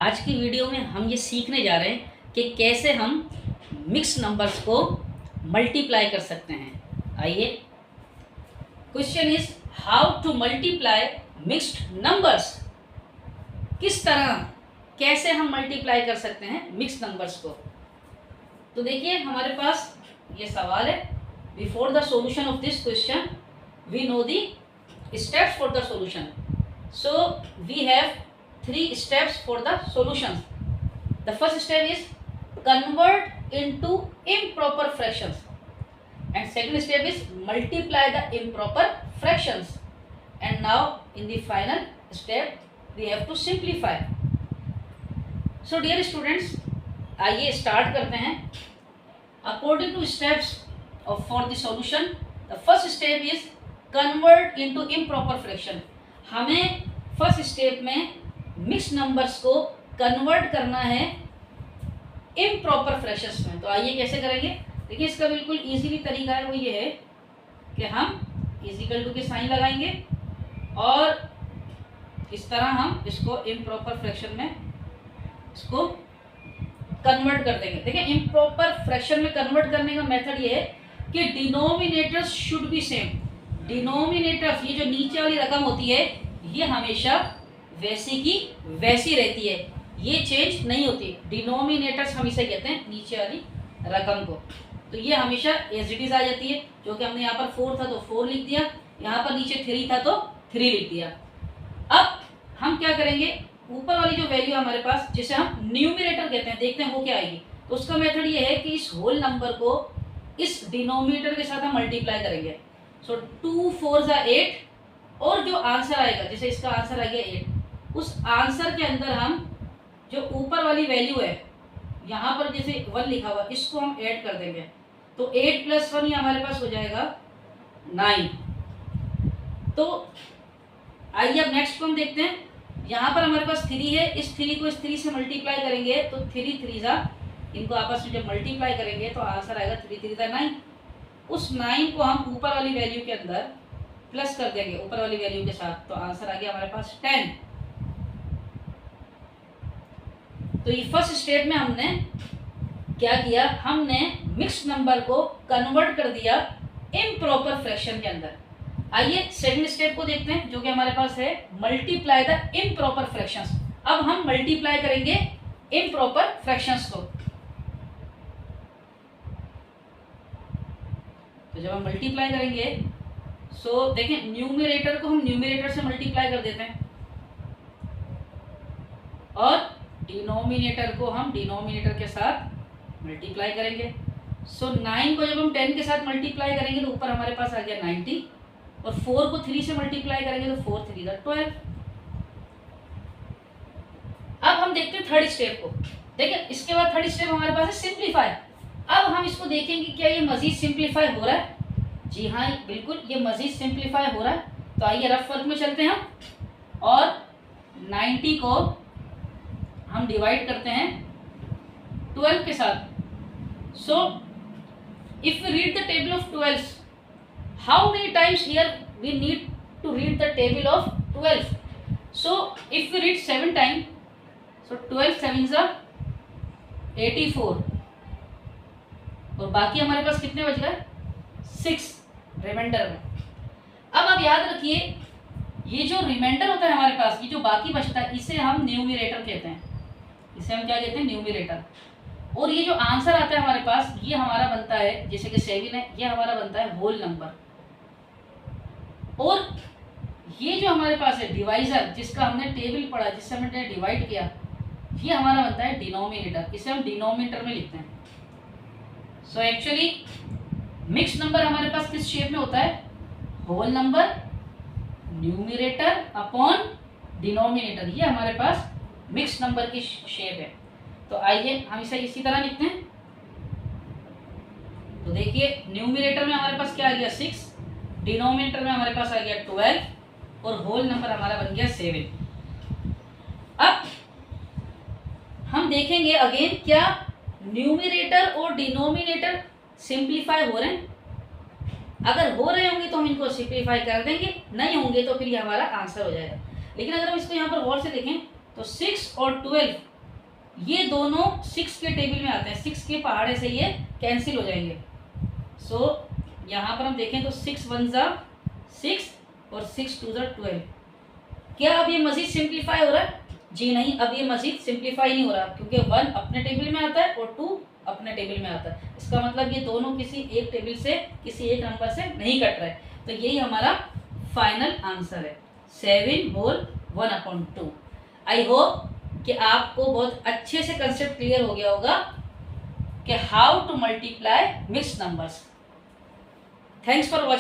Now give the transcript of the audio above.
आज की वीडियो में हम ये सीखने जा रहे हैं कि कैसे हम मिक्स नंबर्स को मल्टीप्लाई कर सकते हैं। आइए, question is how to multiply mixed numbers. किस तरह, कैसे हम मल्टीप्लाई कर सकते हैं मिक्स नंबर्स को। तो देखिए, हमारे पास ये सवाल है। Before the solution of this question we know the steps for the solution. So we have 3 steps for the solutions. The first step is convert into improper fractions, and second step is multiply the improper fractions, and now in the final step we have to simplify. So dear students, आइए start करते हैं। According to steps for the solution, the first step is convert into improper fraction. हमें first step में mix numbers को convert करना है improper fractions में। तो आइए कैसे करेंगे। देखिए, इसका बिल्कुल इजीली तरीका है, वो ये है कि हम इजिकल टू के साइन लगाएंगे और इस तरह हम इसको इम्प्रॉपर फ्रैक्शन में इसको कन्वर्ट कर देंगे। देखिए, इम्प्रॉपर फ्रैक्शन में कन्वर्ट करने का मेथड ये है कि denominators should be same. Denominators, ये जो नीचे वाली रकम होती है, ये हमेशा वैसी की वैसी रहती है, ये चेंज नहीं होती। डिनोमिनेटर्स हम इसे कहते हैं नीचे वाली रकम को। तो ये हमेशा एज इट इज आ जाती है। जो कि हमने यहाँ पर 4 था तो 4 लिख दिया, यहाँ पर नीचे 3 था तो 3 लिख दिया। अब हम क्या करेंगे, ऊपर वाली जो वैल्यू है हमारे पास, जिसे हम न्यूमिनेटर कहते हैं, देखते हैं वो क्या आएगी। तो उसका मेथड ये है कि इस होल नंबर को इस डिनोमिनेटर के साथ हम मल्टीप्लाई करेंगे। सो 2 4 = 8, और जो आंसर आएगा, जैसे इसका आंसर आ गया 8, उस आंसर के अंदर हम जो ऊपर वाली वैल्यू है, यहाँ पर जैसे 1 लिखा हुआ, इसको हम ऐड कर देंगे। तो 8 + 1 ये हमारे पास हो जाएगा 9। तो आइए अब नेक्स्ट को हम देखते हैं। यहाँ पर हमारे पास 3 है, इस 3 को इस 3 से मल्टीप्लाई करेंगे तो 3 3 इनको आपस में जब मल्टीप्लाई करेंगे तो आंसर आएगा 3 3 9। उस 9 को हम ऊपर वाली वैल्यू के अंदर प्लस कर देंगे ऊपर वाली वैल्यू के साथ, तो आंसर आ गया हमारे पास 10। तो ये फर्स्ट स्टेप में हमने क्या किया, हमने मिक्स नंबर को कन्वर्ट कर दिया इम्प्रॉपर फ्रैक्शन के अंदर। आइए सेकंड स्टेप को देखते हैं, जो कि हमारे पास है मल्टीप्लाई द इम्प्रॉपर फ्रैक्शंस। अब हम मल्टीप्लाई करेंगे इम्प्रॉपर फ्रैक्शंस को। तो जब हम मल्टीप्लाई करेंगे, सो देखें, न्यूमरेटर को हम न्यूमरेटर से मल्टीप्लाई कर देते हैं और डिनोमिनेटर को हम डिनोमिनेटर के साथ मल्टीप्लाई करेंगे। सो 9 को जब हम 10 के साथ मल्टीप्लाई करेंगे तो ऊपर हमारे पास आ गया 90, और 4 को 3 से मल्टीप्लाई करेंगे तो 4 3 = 12। अब हम देखते हैं थर्ड स्टेप को। देखिए, इसके बाद थर्ड स्टेप हमारे पास है सिंप्लीफाई। अब हम इसको देखेंगे क्या ये मजीद सिंप्लीफाई हो रहा है। जी हाँ, बिल्कुल ये मजीद सिंप्लीफाई हो रहा है। तो आइए रफ वर्क में चलते हैं हम, और 90 को हम डिवाइड करते हैं 12 के साथ। So if we read the table of 12, how many times here we need to read the table of 12। So if we read 7 time, so 12 7 = 84, और बाकी हमारे पास कितने बच गए, 6 रिमाइंडर में। अब आप याद रखिए, ये जो रिमाइंडर होता है हमारे पास, ये जो बाकी बचता है, इसे हम न्यूमरेटर कहते हैं। इसे हम क्या कहते हैं, न्यूमरेटर। और ये जो आंसर आता है हमारे पास, ये हमारा बनता है, जैसे कि 7 है, ये हमारा बनता है होल नंबर। और ये जो हमारे पास है डिवाइजर, जिसका हमने टेबल पढ़ा, जिससे हमने डिवाइड किया, ये हमारा बनता है डिनोमिनेटर। इसे हम डिनोमिनेटर में लिखते हैं। सो एक्चुअली मिक्स नंबर हमारे पास किस शेप में होता है, whole number, numerator upon denominator, ये हमारे पास मिक्स नंबर की शेप है। तो आइए हम इसे इसी तरह लिखते हैं। तो देखिए, न्यूमरेटर में हमारे पास क्या आ गया 6, डिनोमिनेटर में हमारे पास आ गया 12, और होल नंबर हमारा बन गया 7। अब हम देखेंगे अगेन, क्या न्यूमरेटर और डिनोमिनेटर सिंप्लीफाई हो रहे हैं। अगर हो रहे होंगे तो हम इनको सिंप्लीफाई कर देंगे, नहीं होंगे तो फिर ये हमारा आंसर हो जाएगा। लेकिन अगर हम इसको यहाँ पर गौर से देखें तो 6 और 12 ये दोनों 6 के टेबल में आते हैं, 6 के पहाड़े से ये कैंसिल हो जाएंगे। सो यहाँ पर हम देखें तो 6 1 ज़ा 6 और 6 2 ज़ा 12। क्या अब ये मजीद सिंप्लीफाई हो रहा है? जी नहीं, अब ये मजीद सिंप्लीफाई नहीं हो रहा, क्योंकि 1 अपने टेबल में आता है और 2 अपने टेबल में आता है। इसका मतलब ये दोनों किसी एक टेबल से, किसी एक नंबर से नहीं कट रहा है। तो यही हमारा फाइनल आंसर है, 7 होल 1/2। आई होप कि आपको बहुत अच्छे से कंसेप्ट क्लियर हो गया होगा कि how to multiply mixed numbers. Thanks for watching.